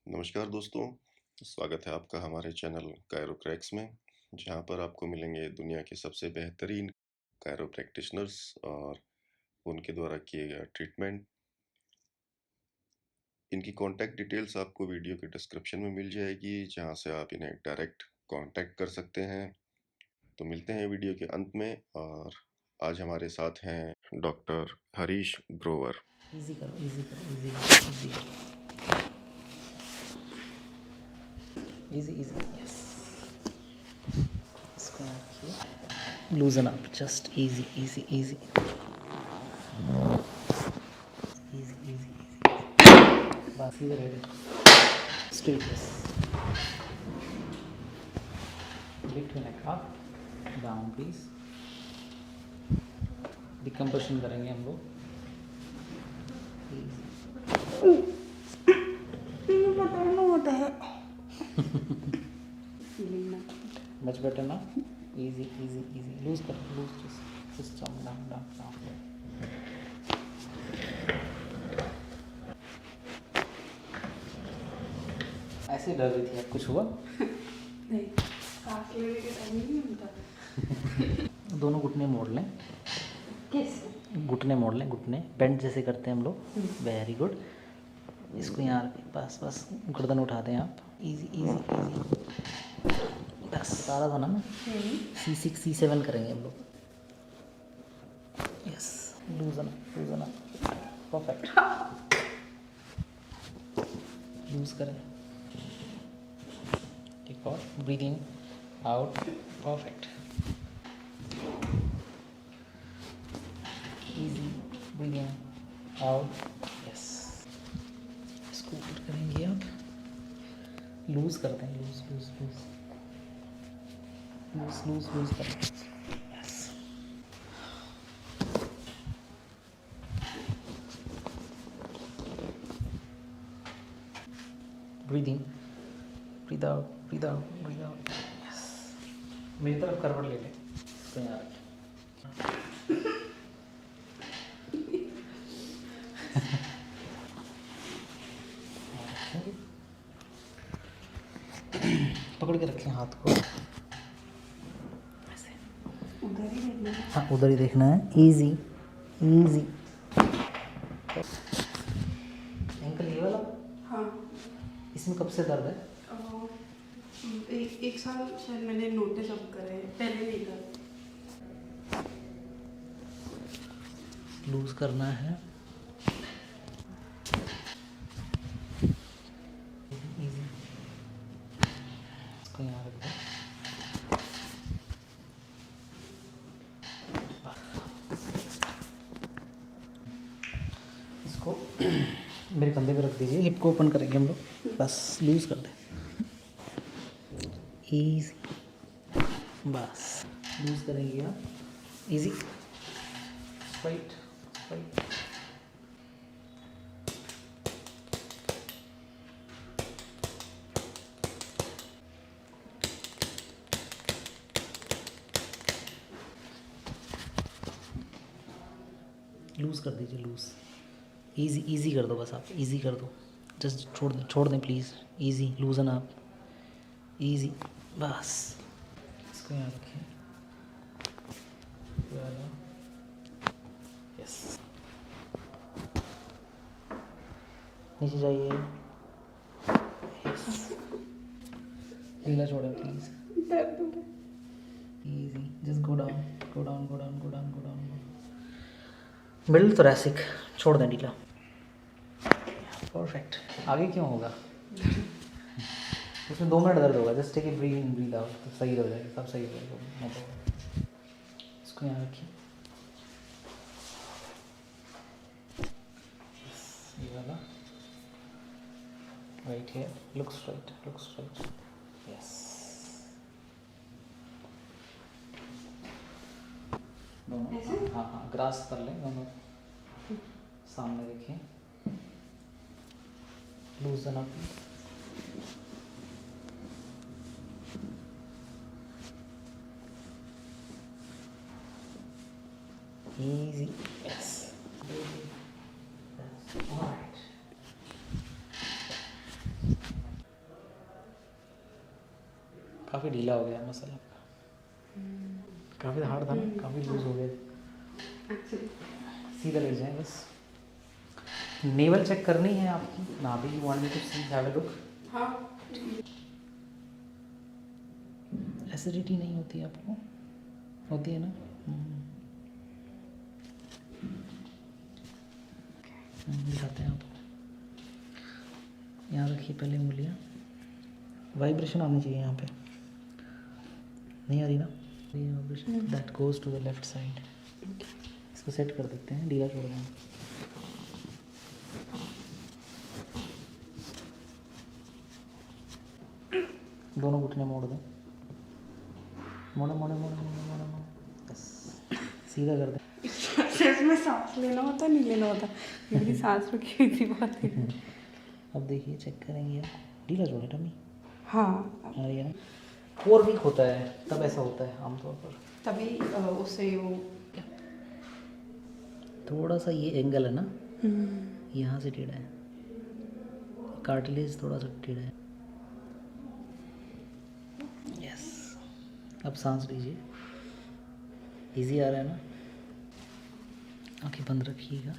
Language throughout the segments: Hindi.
नमस्कार दोस्तों, स्वागत है आपका हमारे चैनल कायरोप्रैक्स में, जहां पर आपको मिलेंगे दुनिया के सबसे बेहतरीन कायरो प्रैक्टिशनर्स और उनके द्वारा किए गए ट्रीटमेंट। इनकी कॉन्टैक्ट डिटेल्स आपको वीडियो के डिस्क्रिप्शन में मिल जाएगी, जहां से आप इन्हें डायरेक्ट कॉन्टैक्ट कर सकते हैं। तो मिलते हैं वीडियो के अंत में, और आज हमारे साथ हैं डॉक्टर हरीश ग्रोवर। इजी करो, इजी करो, easy easy easy easy, yes. इसको रखिए, लूजन up, just easy easy easy easy easy बस। इधर रेडी, स्ट्रेट, यस। लिफ्ट में रखा, डाउन प्लीज। डिकम्प्रेशन करेंगे हम लोग। मच बेटर ना, इजी इजी इजी, लूज कर, loose, just down down down down. ऐसे डर रही थी आप, कुछ हुआ? नहीं, सांस लेने के टाइम नहीं होता। दोनों घुटने मोड़ लें। कैसे? घुटने मोड़ लें, घुटने बेंड जैसे करते हैं हम लोग। Very good. इसको यहाँ रखें, बस बस, गर्दन उठा दें आप। इजी इजी इजी, बस। सारा था ना, C6 C7 करेंगे हम लोग। Yes, loosen loosen, perfect. Loose करें, ठीक। और breathing out, perfect. Easy, breathing out, yes. इसको ऊपर करेंगे आप, लूज करते हैं, loose loose loose loose loose loose करें, yes. Breathing, breathe out, breathe out, breathe out, yes. मेरी तरफ करवट ले लें, इसको यहाँ रखें। पकड़ के रखें हाथ को, ऐसे। उधर ही देखना है। हाँ, उधर ही देखना है, इजी इजी। एंकल ये वाला? हाँ। इसमें कब से दर्द है? एक साल शायद मैंने नोटिस अब करे, पहले नहीं था। लूज करना है, इजी। इसको यहाँ रख दो, इसको मेरे कंधे पे रख दीजिए। हिप को ओपन करेंगे हम लोग, बस लूज कर दें, इजी, बस। लूज करेंगे आप, इजी, स्ट्राइट स्ट्राइट। लूज कर दीजिए, लूज, इजी इजी कर दो, बस आप इजी कर दो, जस्ट छोड़ दें प्लीज़। इजी, लूजन आप, इजी, बस। इसको यहाँ रखें, यस। नीचे जाइए, यस। ढीला छोड़ें please, easy, just go down go down go down go down go down. Middle thoracic छोड़ दें ढीला, परफेक्ट। आगे क्यों होगा? उसमें 2 मिनट दर्द होगा, just take a breath in breath out, तो सही हो जाएगा, सब सही हो जाएगा, मतलब। इसको यहाँ रखिए, ये वाला, right here, look straight, yes. दोनों, हाँ हाँ, ग्रास कर लें दोनों, सामने देखिए, लूजन up, easy. Yes. All right. काफ़ी ढीला हो गया मसाला, काफ़ी हार्ड था ना, काफ़ी लूज हो गया। सीधा ले जाए बस। नेवल चेक करनी है आपकी, नाभि। You want me to see, have a look. हाँ। एसिडिटी नहीं होती है आपको? होती है ना? दिखाते हैं आप। यहाँ रखिए पहले उंगलियाँ। वाइब्रेशन आनी चाहिए यहाँ पे। नहीं आ रही ना? Vibration that goes to the left side. इसको सेट कर देते हैं, ढीला छोड़ दें। दोनों घुटने मोड़ दें। मोड़े मोड़े मोड़े मोड़े मोड़े मोड़े, बस सीधा कर दें। सिर्फ में सांस लेना होता नहीं लेना होता, मेरी सांस रुकी हुई थी बहुत देर। अब देखिए, चेक करेंगे आप। ढीला छोड़े टमी। हाँ, आ रही है ना? 4 वीक होता है तब ऐसा होता है आमतौर पर। तभी उससे वो थोड़ा सा ये एंगल है ना, यहाँ से टेढ़ा है, कार्टिलेज थोड़ा सा टेढ़ा है। यस। अब सांस लीजिए। इजी आ रहा है ना? आंखें बंद रखिएगा।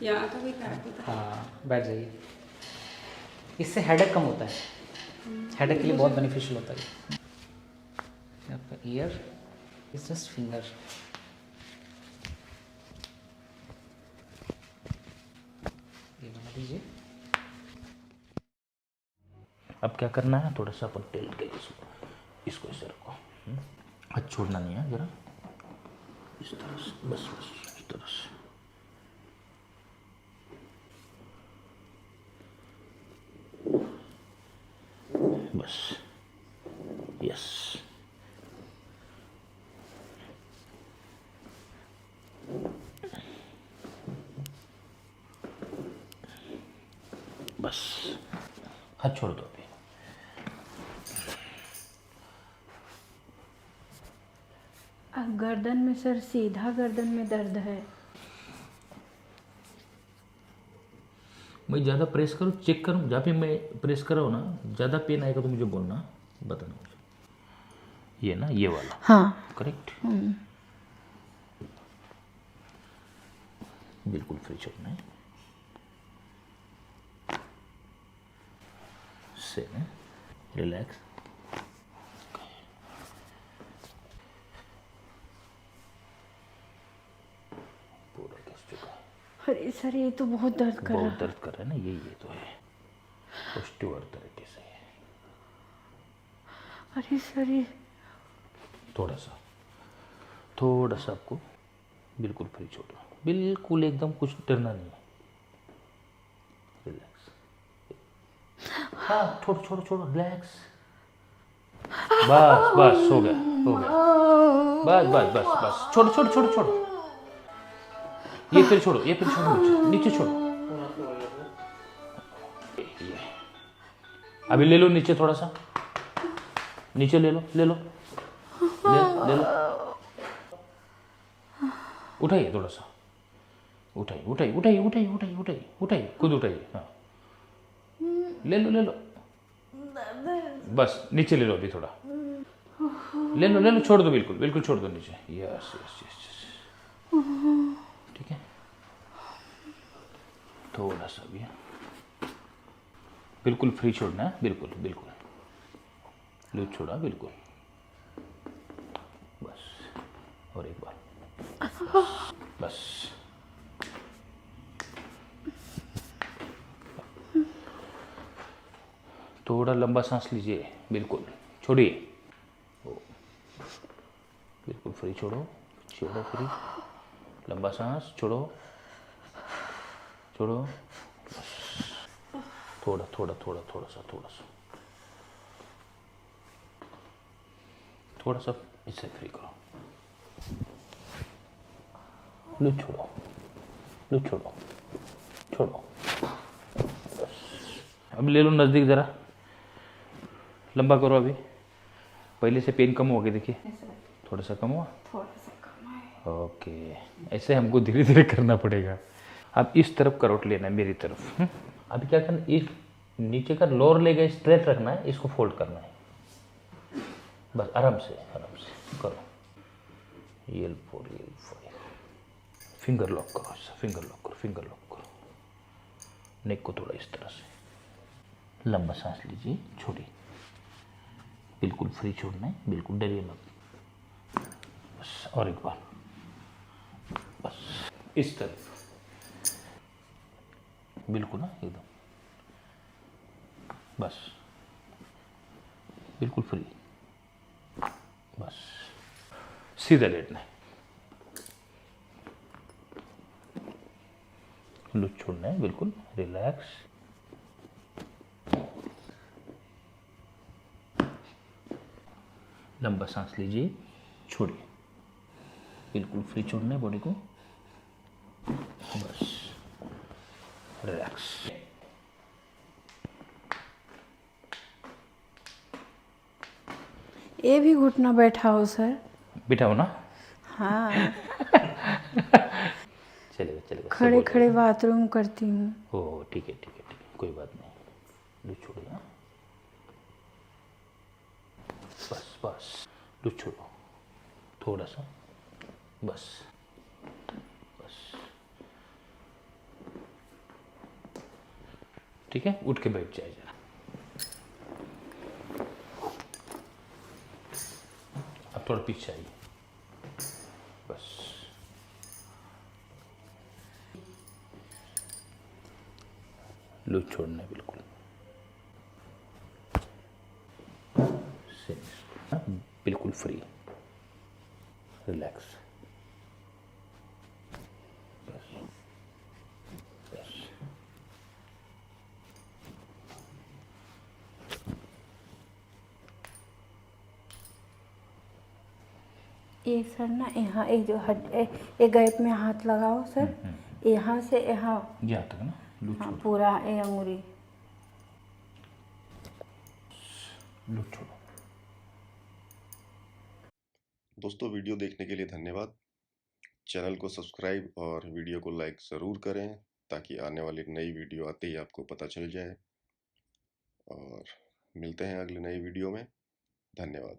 यहाँ का भी क्रैक होता है। हाँ, बैठ जाइए। इससे हेडेक कम होता है। हेडेक के लिए बहुत बेनिफिशियल होता है। आपका ईयर इज जस्ट फिंगर। ये बना दीजिए। अब क्या करना है, थोड़ा सा अपन टिल्ट के इसको इस तरह को, हाथ छोड़ना नहीं है, जरा इस तरह से, बस बस इस तरह से। बस, यस। बस, हाथ छोड़ दो अभी। गर्दन में सर, सीधा गर्दन में दर्द है। मैं ज़्यादा प्रेस करूँ, चेक करूँ, जहाँ पे मैं प्रेस कर रहा हूँ ना, ज़्यादा पेन आएगा तो मुझे बोलना, बताना मुझे। ये ना, ये वाला। हाँ। करेक्ट। बिल्कुल फ्री छोड़ना है। से रिलैक्स। पूरा कस चुका है। अरे सर, ये तो बहुत दर्द कर रहा बहुत है। दर्द कर रहा है ना, ये तो है ऑस्टियोआर्थराइटिस है। अरे सर, ये थोड़ा सा आपको बिल्कुल फ्री छोड़ना, बिल्कुल एकदम कुछ डरना नहीं है। रिलैक्स। हाँ, छोड़ो रिलैक्स। बस बस, हो गया। बस छोड़ो। ये फिर छोड़ो नीचे छोड़ो। ये अभी ले लो नीचे, थोड़ा सा नीचे ले लो। उठाइए थोड़ा सा, उठाइए, खुद उठाइए। हाँ, ले लो। बस नीचे ले लो अभी थोड़ा। ले लो, छोड़ दो, बिल्कुल छोड़ दो नीचे। यस। ठीक है, थोड़ा सा भी बिल्कुल फ्री छोड़ना है, बिल्कुल लूज छोड़ा, बिल्कुल। बस, और एक बार, बस। थोड़ा लंबा सांस लीजिए, बिल्कुल छोड़िए। बिल्कुल फ्री छोड़ो फ्री। लंबा सांस छोड़ो। बस, थोड़ा सा इससे फ्री करो। लूज छोड़ो। बस, अब ले लो नज़दीक ज़रा, लंबा करो अभी। पहले से पेन कम हो गया, देखिए थोड़ा सा कम हुआ। थोड़ा सा कम है। ओके, ऐसे हमको धीरे धीरे करना पड़ेगा। अब इस तरफ करोट लेना है, मेरी तरफ। अभी क्या करना, इस नीचे का लोअर लेग स्ट्रेट रखना है, इसको फोल्ड करना है बस। आराम से करो। L4 L5, फिंगर लॉक करो, फिंगर लॉक करो। नेक को थोड़ा इस तरह से, लंबा सांस लीजिए, छोड़िए, बिल्कुल फ्री छोड़ना है, बिल्कुल डरिए मत। बस और एक बार, बस इस तरफ, बिल्कुल ना एकदम, बस बिल्कुल फ्री, बस सीधा लेटना है, लूज छोड़ना है, बिल्कुल रिलैक्स। लंबा सांस लीजिए, छोड़िए, बिल्कुल फ्री छोड़ना है बॉडी को, बस रिलैक्स। ये भी घुटना बैठा हो सर? बिठाओ ना। हाँ, चलेगा चलेगा, खड़े खड़े बाथरूम करती हूँ। ओ ठीक है, कोई बात नहीं, लूज छोड़िए। बस लूज छोड़ो थोड़ा सा, बस ठीक है। उठ के बैठ जाए जरा, अब थोड़ा पीछे आइए, बस लूज छोड़ना है बिल्कुल, बिल्कुल फ्री, रिलैक्स, बस। ये सर ना, यहाँ एक जो एक गैप में हाथ लगाओ सर, यहाँ से यहाँ, यहाँ तक ना, लूज हाँ, छोड़ो, पूरा ये अंगुली। लूज छोड़ो। दोस्तों, वीडियो देखने के लिए धन्यवाद। चैनल को सब्सक्राइब और वीडियो को लाइक ज़रूर करें ताकि आने वाली नई वीडियो आते ही आपको पता चल जाए। और मिलते हैं अगले नई वीडियो में। धन्यवाद।